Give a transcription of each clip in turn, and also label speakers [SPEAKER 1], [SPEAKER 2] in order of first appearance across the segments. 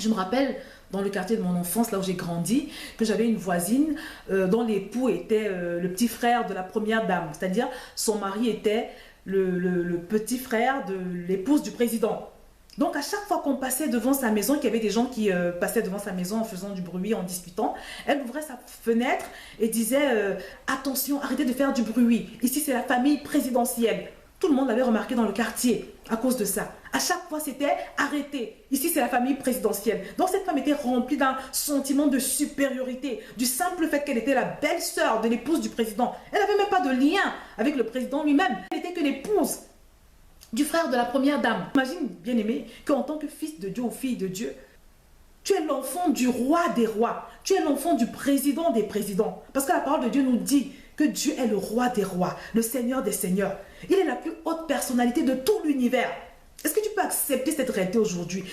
[SPEAKER 1] Je me rappelle dans le quartier de mon enfance, là où j'ai grandi, que j'avais une voisine dont l'époux était le petit frère de la première dame. C'est-à-dire, son mari était le petit frère de l'épouse du président. Donc, à chaque fois qu'on passait devant sa maison, qu'il y avait des gens qui passaient devant sa maison en faisant du bruit, en discutant, elle ouvrait sa fenêtre et disait attention, arrêtez de faire du bruit. Ici, c'est la famille présidentielle. Tout le monde l'avait remarqué dans le quartier à cause de ça. À chaque fois, c'était arrêté. Ici, c'est la famille présidentielle. Donc, cette femme était remplie d'un sentiment de supériorité, du simple fait qu'elle était la belle-sœur de l'épouse du président. Elle n'avait même pas de lien avec le président lui-même. Elle n'était que l'épouse du frère de la première dame. Imagine, bien aimé, qu'en tant que fils de Dieu ou fille de Dieu, tu es l'enfant du roi des rois. Tu es l'enfant du président des présidents. Parce que la parole de Dieu nous dit que Dieu est le roi des rois, le seigneur des seigneurs. Il est la plus haute personnalité de tout l'univers. Est-ce que tu peux accepter cette réalité aujourd'hui?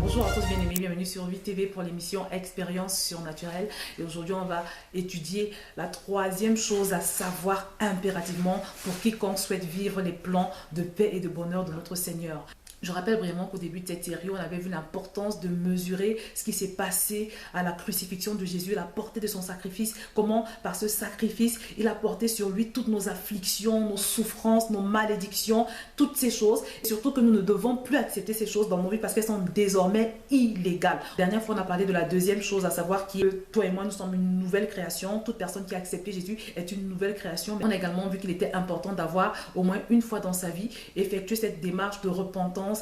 [SPEAKER 1] Bonjour à tous bien-aimés, bienvenue sur 8TV pour l'émission Expérience surnaturelle. Et aujourd'hui, on va étudier la troisième chose à savoir impérativement pour quiconque souhaite vivre les plans de paix et de bonheur de notre Seigneur. Je rappelle vraiment qu'au début de cette série, on avait vu l'importance de mesurer ce qui s'est passé à la crucifixion de Jésus, la portée de son sacrifice, comment par ce sacrifice, il a porté sur lui toutes nos afflictions, nos souffrances, nos malédictions, toutes ces choses. Et surtout que nous ne devons plus accepter ces choses dans nos vies parce qu'elles sont désormais illégales. La dernière fois, on a parlé de la deuxième chose, à savoir que toi et moi, nous sommes une nouvelle création. Toute personne qui a accepté Jésus est une nouvelle création. Mais on a également vu qu'il était important d'avoir au moins une fois dans sa vie effectué cette démarche de repentance,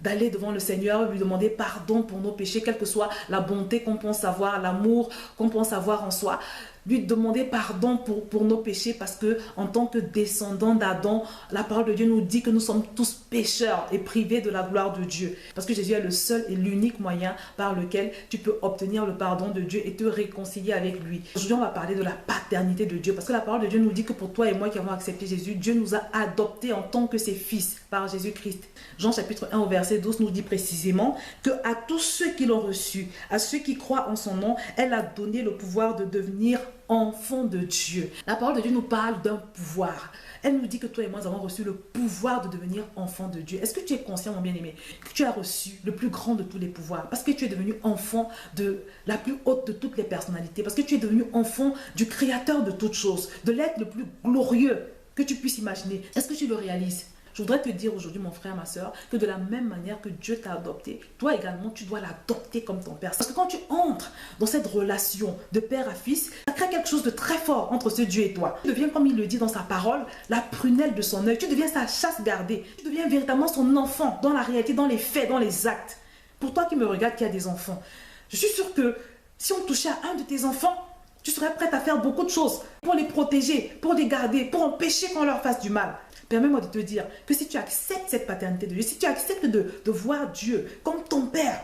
[SPEAKER 1] d'aller devant le Seigneur, lui demander pardon pour nos péchés, quelle que soit la bonté qu'on pense avoir, l'amour qu'on pense avoir en soi, lui demander pardon pour nos péchés parce que en tant que descendants d'Adam, la parole de Dieu nous dit que nous sommes tous pécheurs et privés de la gloire de Dieu. Parce que Jésus est le seul et l'unique moyen par lequel tu peux obtenir le pardon de Dieu et te réconcilier avec lui. Aujourd'hui, on va parler de la paternité de Dieu parce que la parole de Dieu nous dit que pour toi et moi qui avons accepté Jésus, Dieu nous a adoptés en tant que ses fils par Jésus-Christ. Jean chapitre 1 au verset 12 nous dit précisément que à tous ceux qui l'ont reçu, à ceux qui croient en son nom, elle a donné le pouvoir de devenir enfants de Dieu. La parole de Dieu nous parle d'un pouvoir. Elle nous dit que toi et moi, nous avons reçu le pouvoir de devenir enfants de Dieu. Est-ce que tu es conscient, mon bien-aimé, que tu as reçu le plus grand de tous les pouvoirs? Parce que tu es devenu enfant de la plus haute de toutes les personnalités. Parce que tu es devenu enfant du Créateur de toutes choses, de l'être le plus glorieux que tu puisses imaginer. Est-ce que tu le réalises? Je voudrais te dire aujourd'hui, mon frère, ma soeur, que de la même manière que Dieu t'a adopté, toi également, tu dois l'adopter comme ton père. Parce que quand tu entres dans cette relation de père à fils, ça crée quelque chose de très fort entre ce Dieu et toi. Tu deviens, comme il le dit dans sa parole, la prunelle de son œil. Tu deviens sa chasse gardée. Tu deviens véritablement son enfant dans la réalité, dans les faits, dans les actes. Pour toi qui me regardes, qui a des enfants, je suis sûre que si on touchait à un de tes enfants, tu serais prête à faire beaucoup de choses pour les protéger, pour les garder, pour empêcher qu'on leur fasse du mal. Permets-moi de te dire que si tu acceptes cette paternité de Dieu, si tu acceptes de voir Dieu comme ton Père,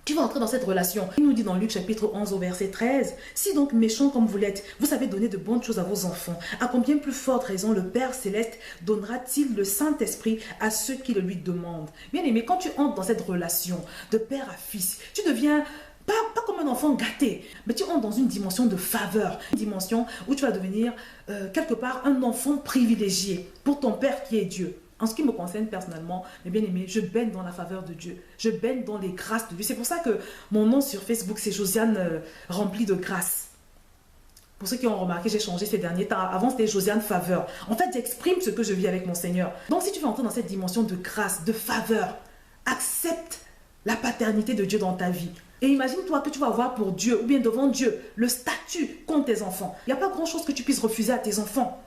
[SPEAKER 1] tu vas entrer dans cette relation. Il nous dit dans Luc chapitre 11 au verset 13, « Si donc méchants comme vous l'êtes, vous savez donner de bonnes choses à vos enfants, à combien plus forte raison le Père Céleste donnera-t-il le Saint-Esprit à ceux qui le lui demandent ?» Bien aimé, quand tu entres dans cette relation de père à fils, tu deviens pas comme un enfant gâté, mais tu entres dans une dimension de faveur, une dimension où tu vas devenir quelque part un enfant privilégié pour ton Père qui est Dieu. En ce qui me concerne personnellement, mes bien-aimés, je baigne dans la faveur de Dieu. Je baigne dans les grâces de Dieu. C'est pour ça que mon nom sur Facebook, c'est Josiane remplie de grâce. Pour ceux qui ont remarqué, j'ai changé ces derniers temps. Avant, c'était Josiane Faveur. En fait, j'exprime ce que je vis avec mon Seigneur. Donc, si tu veux entrer dans cette dimension de grâce, de faveur, accepte la paternité de Dieu dans ta vie. Et imagine-toi que tu vas avoir pour Dieu, ou bien devant Dieu, le statut qu'ont tes enfants. Il n'y a pas grand-chose que tu puisses refuser à tes enfants.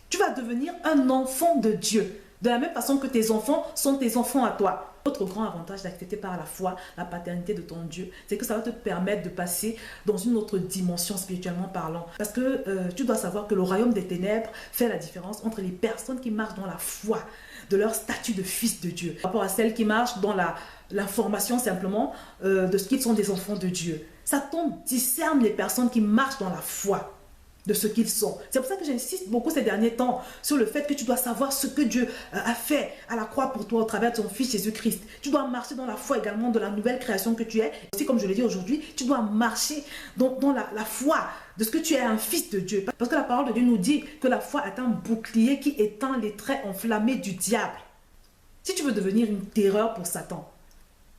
[SPEAKER 1] Tu vas devenir un enfant de Dieu, de la même façon que tes enfants sont tes enfants à toi. L'autre grand avantage d'accepter par la foi la paternité de ton Dieu, c'est que ça va te permettre de passer dans une autre dimension spirituellement parlant. Parce que tu dois savoir que le royaume des ténèbres fait la différence entre les personnes qui marchent dans la foi de leur statut de fils de Dieu, par rapport à celles qui marchent dans l'information simplement de ce qu'ils sont des enfants de Dieu. Satan discerne les personnes qui marchent dans la foi de ce qu'ils sont. C'est pour ça que j'insiste beaucoup ces derniers temps sur le fait que tu dois savoir ce que Dieu a fait à la croix pour toi au travers de son Fils Jésus-Christ. Tu dois marcher dans la foi également de la nouvelle création que tu es. Aussi, comme je l'ai dit aujourd'hui, tu dois marcher dans la foi de ce que tu es un fils de Dieu. Parce que la parole de Dieu nous dit que la foi est un bouclier qui éteint les traits enflammés du diable. Si tu veux devenir une terreur pour Satan,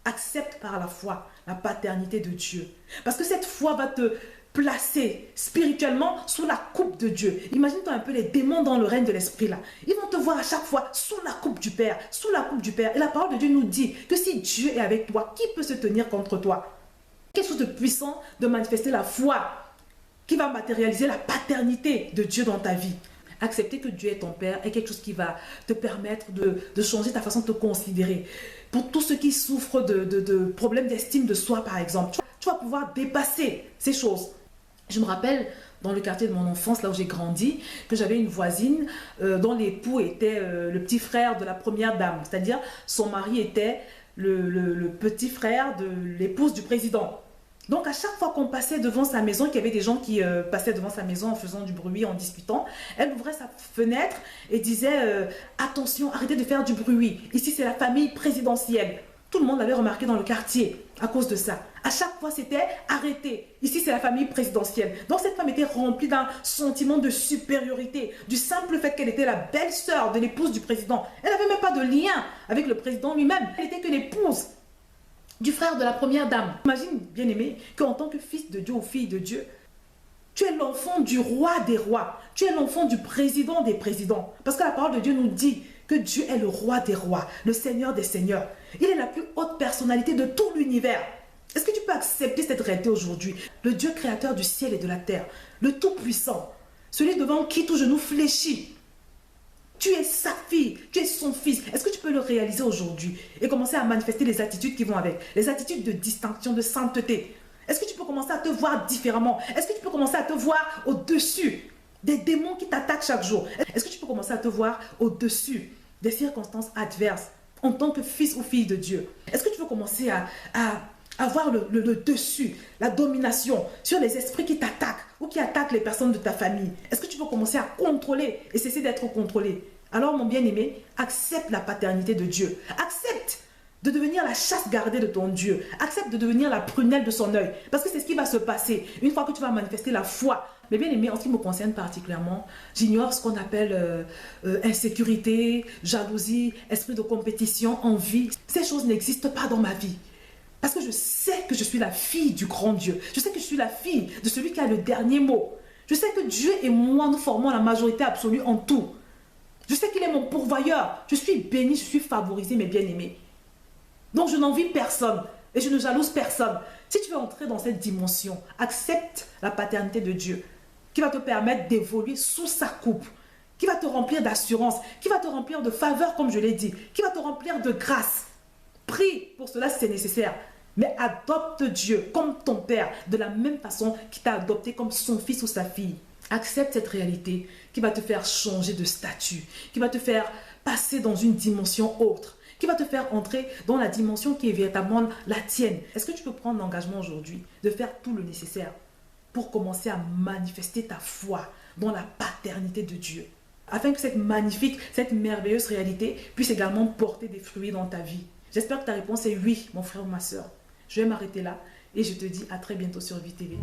[SPEAKER 1] accepte par la foi la paternité de Dieu. Parce que cette foi va te placer spirituellement sous la coupe de Dieu. Imagine-toi un peu les démons dans le règne de l'esprit là. Ils vont te voir à chaque fois sous la coupe du Père, sous la coupe du Père. Et la parole de Dieu nous dit que si Dieu est avec toi, qui peut se tenir contre toi? Quelque chose de puissant de manifester la foi qui va matérialiser la paternité de Dieu dans ta vie. Accepter que Dieu est ton Père est quelque chose qui va te permettre de changer ta façon de te considérer. Pour tous ceux qui souffrent de problèmes d'estime de soi, par exemple, tu vas pouvoir dépasser ces choses. Je me rappelle, dans le quartier de mon enfance, là où j'ai grandi, que j'avais une voisine dont l'époux était le petit frère de la première dame. C'est-à-dire, son mari était le petit frère de l'épouse du président. Donc, à chaque fois qu'on passait devant sa maison, qu'il y avait des gens qui passaient devant sa maison en faisant du bruit, en discutant, elle ouvrait sa fenêtre et disait attention, arrêtez de faire du bruit. Ici, c'est la famille présidentielle. Tout le monde l'avait remarqué dans le quartier à cause de ça. À chaque fois, c'était arrêtez. Ici, c'est la famille présidentielle. Donc, cette femme était remplie d'un sentiment de supériorité, du simple fait qu'elle était la belle-sœur de l'épouse du président. Elle n'avait même pas de lien avec le président lui-même. Elle n'était que l'épouse du frère de la première dame. Imagine, bien-aimé, qu'en tant que fils de Dieu ou fille de Dieu, tu es l'enfant du roi des rois. Tu es l'enfant du président des présidents. Parce que la parole de Dieu nous dit que Dieu est le roi des rois, le Seigneur des seigneurs. Il est la plus haute personnalité de tout l'univers. Est-ce que tu peux accepter cette réalité aujourd'hui? Le Dieu créateur du ciel et de la terre, le Tout-Puissant, celui devant qui tout genou fléchit. Tu es sa fille, tu es son fils. Est-ce que tu peux le réaliser aujourd'hui et commencer à manifester les attitudes qui vont avec? Les attitudes de distinction, de sainteté. Est-ce que tu peux commencer à te voir différemment? Est-ce que tu peux commencer à te voir au-dessus des démons qui t'attaquent chaque jour? Est-ce que tu peux commencer à te voir au-dessus des circonstances adverses en tant que fils ou fille de Dieu? Est-ce que tu veux commencer à avoir le dessus, la domination sur les esprits qui t'attaquent ou qui attaquent les personnes de ta famille? Est-ce que tu veux commencer à contrôler et cesser d'être contrôlé? Alors, mon bien-aimé, accepte la paternité de Dieu. Accepte de devenir la chasse gardée de ton Dieu. Accepte de devenir la prunelle de son œil. Parce que c'est ce qui va se passer une fois que tu vas manifester la foi. Mais bien aimé, en ce qui me concerne particulièrement, j'ignore ce qu'on appelle insécurité, jalousie, esprit de compétition, envie. Ces choses n'existent pas dans ma vie. Parce que je sais que je suis la fille du grand Dieu. Je sais que je suis la fille de celui qui a le dernier mot. Je sais que Dieu et moi, nous formons la majorité absolue en tout. Je sais qu'il est mon pourvoyeur. Je suis bénie, je suis favorisée, mes bien-aimés. Donc je n'envie personne et je ne jalouse personne. Si tu veux entrer dans cette dimension, accepte la paternité de Dieu qui va te permettre d'évoluer sous sa coupe, qui va te remplir d'assurance, qui va te remplir de faveur comme je l'ai dit, qui va te remplir de grâce. Prie pour cela si c'est nécessaire, mais adopte Dieu comme ton Père de la même façon qu'il t'a adopté comme son fils ou sa fille. Accepte cette réalité qui va te faire changer de statut, qui va te faire passer dans une dimension autre, qui va te faire entrer dans la dimension qui est véritablement la tienne. Est-ce que tu peux prendre l'engagement aujourd'hui de faire tout le nécessaire pour commencer à manifester ta foi dans la paternité de Dieu, afin que cette magnifique, cette merveilleuse réalité puisse également porter des fruits dans ta vie? J'espère que ta réponse est oui, mon frère ou ma soeur. Je vais m'arrêter là et je te dis à très bientôt sur VTV.